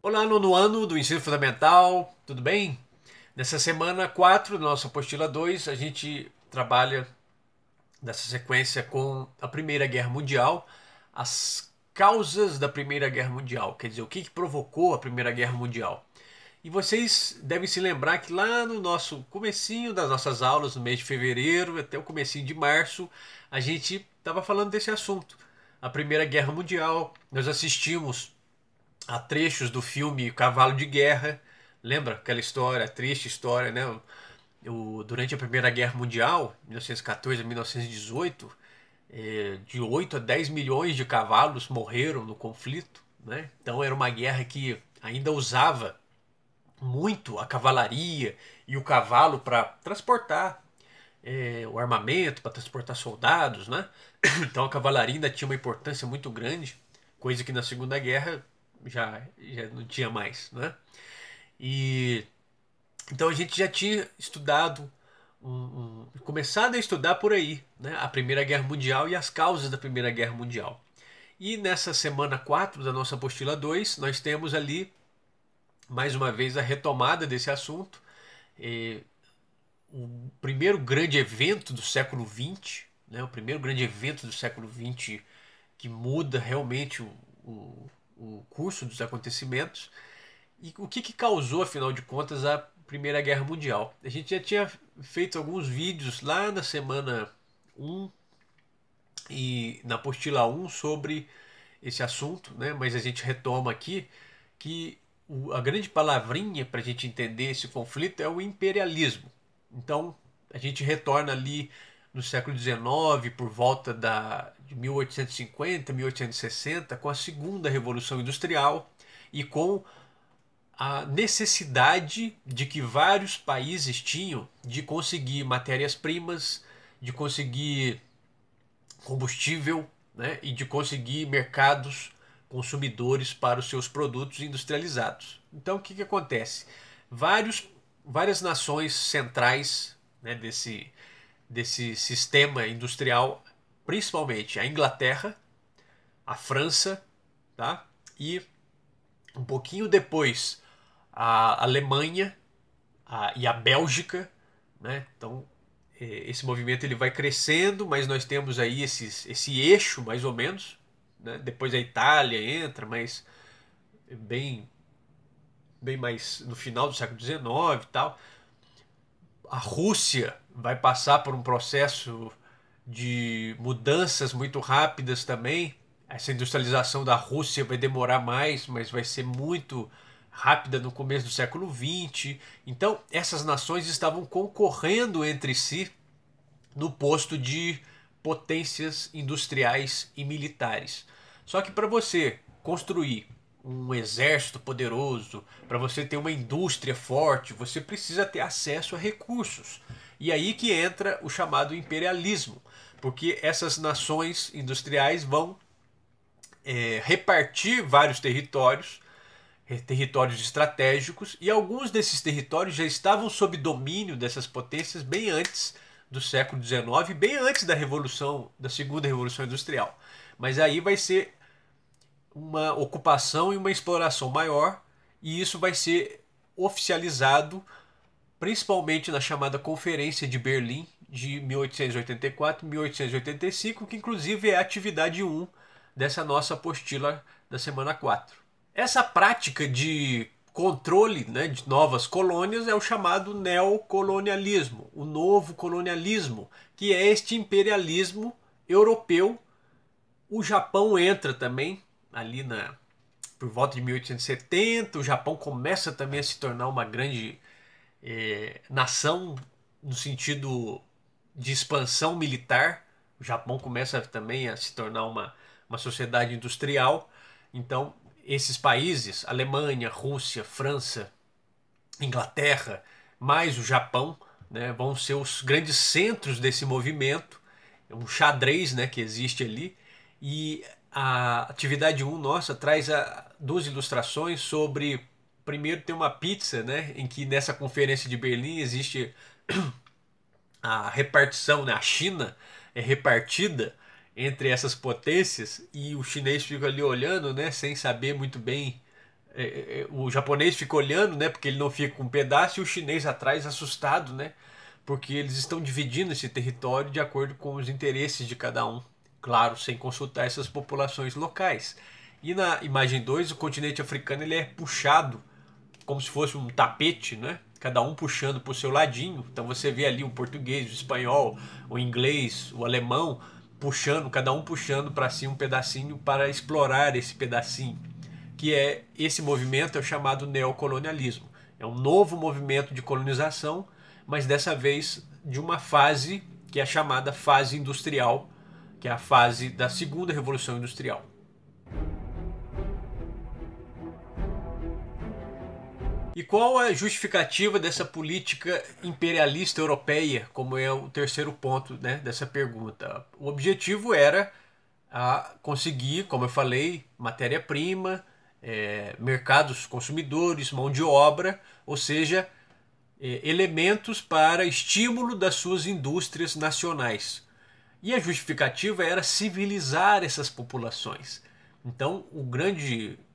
Olá, nono ano do ensino fundamental, tudo bem? Nessa semana 4 da nossa apostila 2, a gente trabalha nessa sequência com a Primeira Guerra Mundial, as causas da Primeira Guerra Mundial, quer dizer, o que provocou a Primeira Guerra Mundial. E vocês devem se lembrar que lá no nosso comecinho das nossas aulas, no mês de fevereiro até o comecinho de março, a gente estava falando desse assunto. A Primeira Guerra Mundial, nós assistimos a trechos do filme Cavalo de Guerra. Lembra aquela história, triste história, né? Durante a Primeira Guerra Mundial, 1914 a 1918, de 8 a 10 milhões de cavalos morreram no conflito. Né? Então era uma guerra que ainda usava muito a cavalaria e o cavalo para transportar o armamento, para transportar soldados. Né? Então a cavalaria ainda tinha uma importância muito grande, coisa que na Segunda Guerra já não tinha mais, né? E então a gente já tinha estudado, começado a estudar por aí, né? A Primeira Guerra Mundial e as causas da Primeira Guerra Mundial. E nessa semana 4 da nossa apostila 2, nós temos ali, mais uma vez, a retomada desse assunto. O primeiro grande evento do século XX, né? O primeiro grande evento do século XX que muda realmente o curso dos acontecimentos. E o que causou, afinal de contas, a Primeira Guerra Mundial? A gente já tinha feito alguns vídeos lá na semana 1 e na apostila 1 sobre esse assunto, né? Mas a gente retoma aqui que a grande palavrinha para a gente entender esse conflito é o imperialismo. Então, a gente retorna ali no século XIX, por volta de 1850, 1860, com a segunda Revolução Industrial e com a necessidade de que vários países tinham de conseguir matérias-primas, de conseguir combustível, né, e de conseguir mercados consumidores para os seus produtos industrializados. Então o que acontece? Várias nações centrais, né, desse sistema industrial, principalmente a Inglaterra, a França, tá? E um pouquinho depois a Alemanha e a Bélgica, né? Então esse movimento ele vai crescendo, mas nós temos aí esse eixo mais ou menos, né? Depois a Itália entra, mas bem bem mais no final do século XIX e tal. A Rússia vai passar por um processo de mudanças muito rápidas também. Essa industrialização da Rússia vai demorar mais, mas vai ser muito rápida no começo do século XX. Então, essas nações estavam concorrendo entre si no posto de potências industriais e militares. Só que para você construir um exército poderoso, para você ter uma indústria forte, você precisa ter acesso a recursos. E aí que entra o chamado imperialismo, porque essas nações industriais vão repartir vários territórios, territórios estratégicos, e alguns desses territórios já estavam sob domínio dessas potências bem antes do século XIX, bem antes da segunda revolução industrial. Mas aí vai ser uma ocupação e uma exploração maior, e isso vai ser oficializado principalmente na chamada Conferência de Berlim de 1884 e 1885, que inclusive é a atividade 1 dessa nossa apostila da semana 4. Essa prática de controle, né, de novas colônias é o chamado neocolonialismo, o novo colonialismo, que é este imperialismo europeu. O Japão entra também ali por volta de 1870, o Japão começa também a se tornar uma grande nação no sentido de expansão militar. O Japão começa também a se tornar uma sociedade industrial. Então, esses países, Alemanha, Rússia, França, Inglaterra, mais o Japão, né, vão ser os grandes centros desse movimento. É um xadrez, né, que existe ali. E a atividade 1 nossa traz duas ilustrações sobre. Primeiro tem uma pizza, né, em que nessa conferência de Berlim existe a repartição, né, a China é repartida entre essas potências e o chinês fica ali olhando, né, sem saber muito bem O japonês fica olhando, né, porque ele não fica com um pedaço, e o chinês atrás assustado, né, porque eles estão dividindo esse território de acordo com os interesses de cada um, claro, sem consultar essas populações locais. E na imagem 2 o continente africano ele é puxado como se fosse um tapete, né? Cada um puxando para o seu ladinho. Então você vê ali o português, o espanhol, o inglês, o alemão puxando, cada um puxando para si um pedacinho para explorar esse pedacinho. Que é esse movimento é o chamado neocolonialismo. É um novo movimento de colonização, mas dessa vez de uma fase que é a chamada fase industrial, que é a fase da segunda revolução industrial. E qual a justificativa dessa política imperialista europeia, como é o terceiro ponto, né, dessa pergunta? O objetivo era conseguir, como eu falei, matéria-prima, mercados consumidores, mão de obra, ou seja, elementos para estímulo das suas indústrias nacionais. E a justificativa era civilizar essas populações. Então,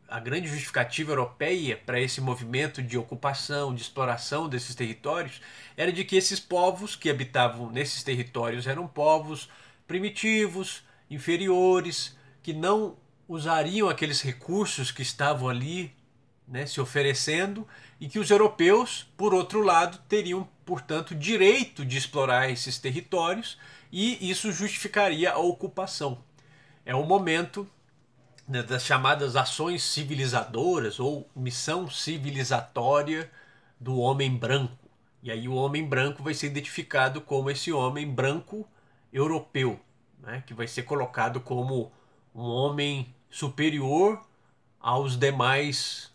a grande justificativa europeia para esse movimento de ocupação, de exploração desses territórios, era de que esses povos que habitavam nesses territórios eram povos primitivos, inferiores, que não usariam aqueles recursos que estavam ali, né, se oferecendo, e que os europeus, por outro lado, teriam, portanto, direito de explorar esses territórios, e isso justificaria a ocupação. É o momento, né, das chamadas ações civilizadoras ou missão civilizatória do homem branco. E aí o homem branco vai ser identificado como esse homem branco europeu, né, que vai ser colocado como um homem superior aos demais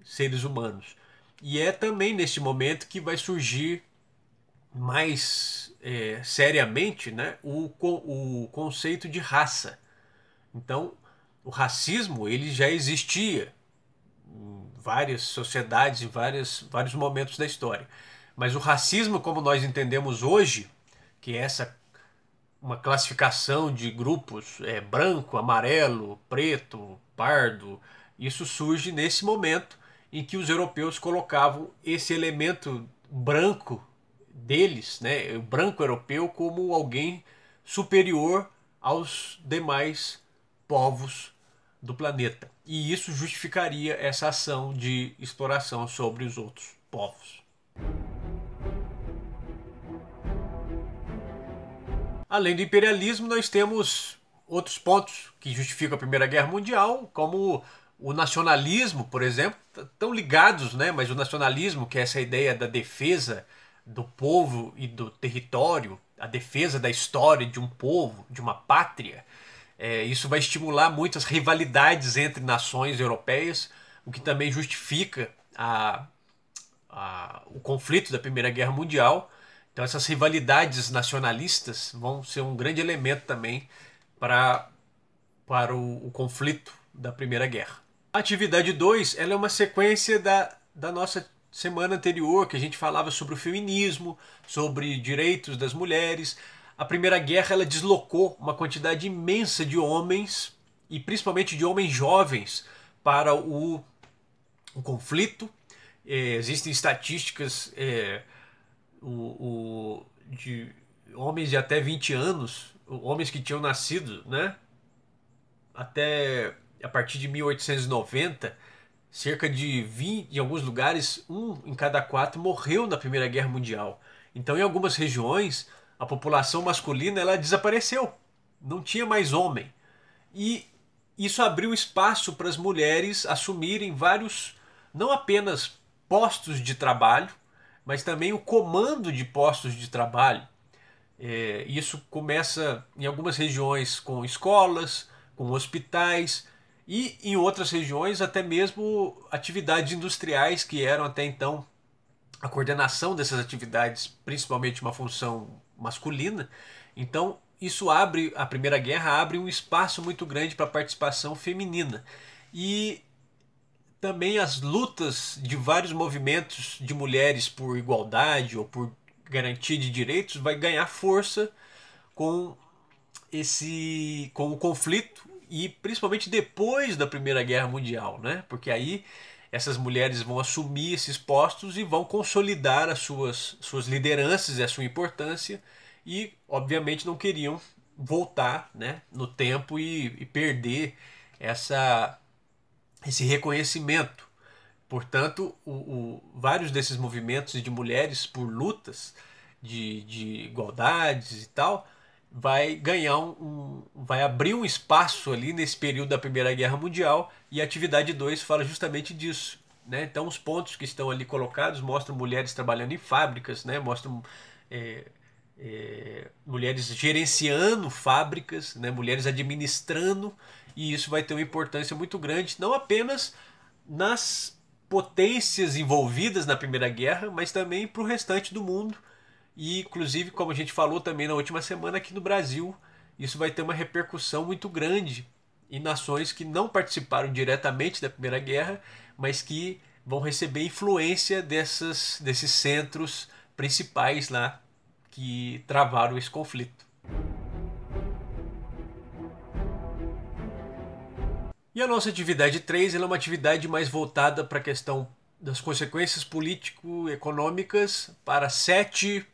seres humanos. E é também neste momento que vai surgir mais seriamente, né, o conceito de raça. Então, o racismo ele já existia em várias sociedades, em vários momentos da história. Mas o racismo, como nós entendemos hoje, que é essa uma classificação de grupos branco, amarelo, preto, pardo, isso surge nesse momento em que os europeus colocavam esse elemento branco deles, né, o branco europeu, como alguém superior aos demais povos do planeta. E isso justificaria essa ação de exploração sobre os outros povos. Além do imperialismo, nós temos outros pontos que justificam a Primeira Guerra Mundial, como o nacionalismo, por exemplo, estão ligados, né? Mas o nacionalismo, que é essa ideia da defesa do povo e do território, a defesa da história de um povo, de uma pátria, isso vai estimular muitas rivalidades entre nações europeias, o que também justifica o conflito da Primeira Guerra Mundial. Então essas rivalidades nacionalistas vão ser um grande elemento também para o conflito da Primeira Guerra. A atividade 2 ela é uma sequência da nossa semana anterior, que a gente falava sobre o feminismo, sobre direitos das mulheres. A Primeira Guerra ela deslocou uma quantidade imensa de homens, e principalmente de homens jovens, para o conflito. Existem estatísticas de homens de até 20 anos, homens que tinham nascido, né, até a partir de 1890, cerca de 20, em alguns lugares, um em cada quatro morreu na Primeira Guerra Mundial. Então, em algumas regiões, a população masculina ela desapareceu, não tinha mais homem. E isso abriu espaço para as mulheres assumirem vários, não apenas postos de trabalho, mas também o comando de postos de trabalho. Isso começa em algumas regiões com escolas, com hospitais, e em outras regiões até mesmo atividades industriais que eram até então a coordenação dessas atividades, principalmente uma função masculina. Então isso abre, a Primeira Guerra abre um espaço muito grande para a participação feminina. E também as lutas de vários movimentos de mulheres por igualdade ou por garantia de direitos vai ganhar força com com o conflito, e principalmente depois da Primeira Guerra Mundial, né? Porque aí essas mulheres vão assumir esses postos e vão consolidar as suas lideranças e a sua importância e, obviamente, não queriam voltar, né, no tempo e perder esse reconhecimento. Portanto, vários desses movimentos de mulheres por lutas de igualdades e tal, vai abrir um espaço ali nesse período da Primeira Guerra Mundial, e a atividade 2 fala justamente disso. Né? Então, os pontos que estão ali colocados mostram mulheres trabalhando em fábricas, né? Mostram é, mulheres gerenciando fábricas, né? Mulheres administrando, e isso vai ter uma importância muito grande, não apenas nas potências envolvidas na Primeira Guerra, mas também para o restante do mundo. E, inclusive, como a gente falou também na última semana, aqui no Brasil, isso vai ter uma repercussão muito grande em nações que não participaram diretamente da Primeira Guerra, mas que vão receber influência desses centros principais lá que travaram esse conflito. E a nossa atividade 3 ela é uma atividade mais voltada para a questão das consequências político-econômicas para 7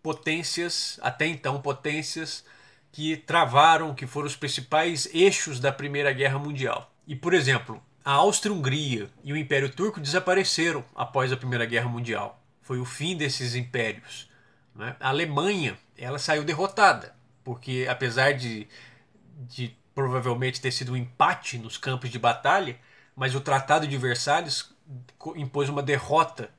potências, até então potências, que travaram, que foram os principais eixos da Primeira Guerra Mundial. E, por exemplo, a Áustria-Hungria e o Império Turco desapareceram após a Primeira Guerra Mundial. Foi o fim desses impérios. Né? A Alemanha ela saiu derrotada, porque apesar de provavelmente ter sido um empate nos campos de batalha, mas o Tratado de Versalhes impôs uma derrota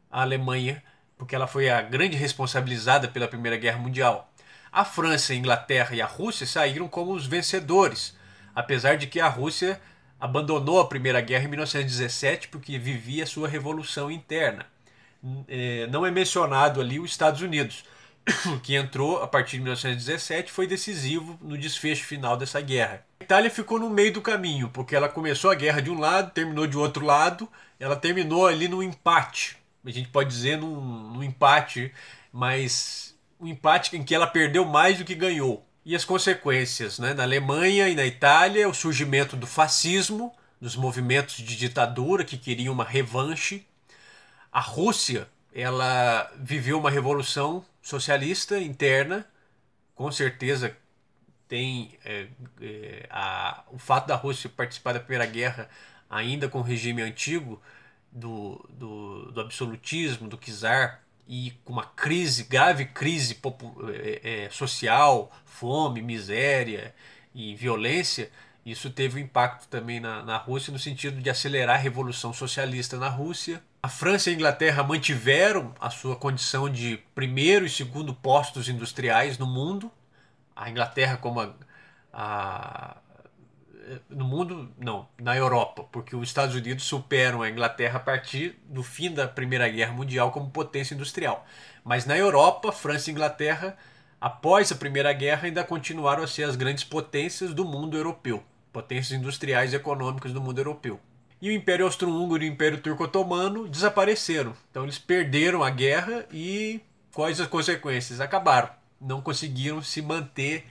à Alemanha, porque ela foi a grande responsabilizada pela Primeira Guerra Mundial. A França, a Inglaterra e a Rússia saíram como os vencedores, apesar de que a Rússia abandonou a Primeira Guerra em 1917 porque vivia sua revolução interna. Não é mencionado ali os Estados Unidos, que entrou a partir de 1917, foi decisivo no desfecho final dessa guerra. A Itália ficou no meio do caminho, porque ela começou a guerra de um lado, terminou de outro lado, ela terminou ali no empate. A gente pode dizer num empate, mas um empate em que ela perdeu mais do que ganhou. E as consequências, né? Na Alemanha e na Itália, o surgimento do fascismo, dos movimentos de ditadura que queriam uma revanche. A Rússia, ela viveu uma revolução socialista interna, com certeza tem o fato da Rússia participar da Primeira Guerra ainda com o regime antigo do absolutismo, do czar, e com uma grave crise social, fome, miséria e violência. Isso teve um impacto também na Rússia, no sentido de acelerar a revolução socialista na Rússia. A França e a Inglaterra mantiveram a sua condição de primeiro e segundo postos industriais no mundo. A Inglaterra como no mundo, não, na Europa, porque os Estados Unidos superam a Inglaterra a partir do fim da Primeira Guerra Mundial como potência industrial. Mas na Europa, França e Inglaterra, após a Primeira Guerra, ainda continuaram a ser as grandes potências do mundo europeu, potências industriais e econômicas do mundo europeu. E o Império Austro-Húngaro e o Império Turco-Otomano desapareceram. Então eles perderam a guerra e quais as consequências? Acabaram. Não conseguiram se manter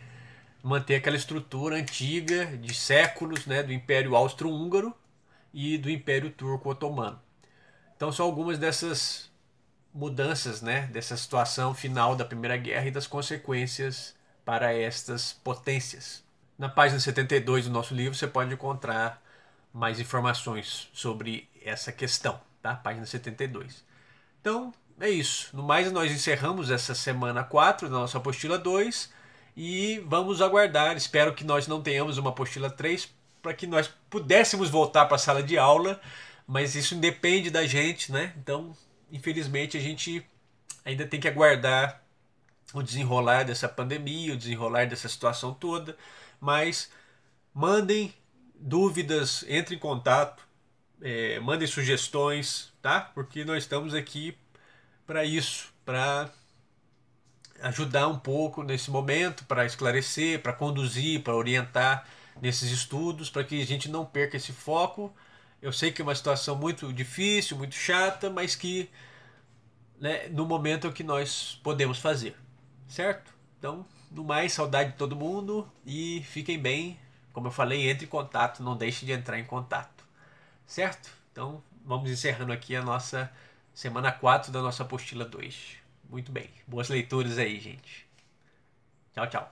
aquela estrutura antiga de séculos, né, do Império Austro-Húngaro e do Império Turco-Otomano. Então são algumas dessas mudanças, né, dessa situação final da Primeira Guerra e das consequências para estas potências. Na página 72 do nosso livro você pode encontrar mais informações sobre essa questão, tá? Página 72. Então, é isso. No mais, nós encerramos essa semana 4 da nossa apostila 2 e vamos aguardar. Espero que nós não tenhamos uma apostila 3 para que nós pudéssemos voltar para a sala de aula, mas isso depende da gente, né? Então, infelizmente, a gente ainda tem que aguardar o desenrolar dessa pandemia, o desenrolar dessa situação toda, mas mandem dúvidas, entre em contato, mandem sugestões, tá? Porque nós estamos aqui para isso, para ajudar um pouco nesse momento, para esclarecer, para conduzir, para orientar nesses estudos, para que a gente não perca esse foco. Eu sei que é uma situação muito difícil, muito chata, mas que, né, no momento é o que nós podemos fazer, certo? Então, no mais, saudade de todo mundo e fiquem bem. Como eu falei, entre em contato, não deixe de entrar em contato, certo? Então, vamos encerrando aqui a nossa semana 4 da nossa apostila 2. Muito bem. Boas leituras aí, gente. Tchau, tchau.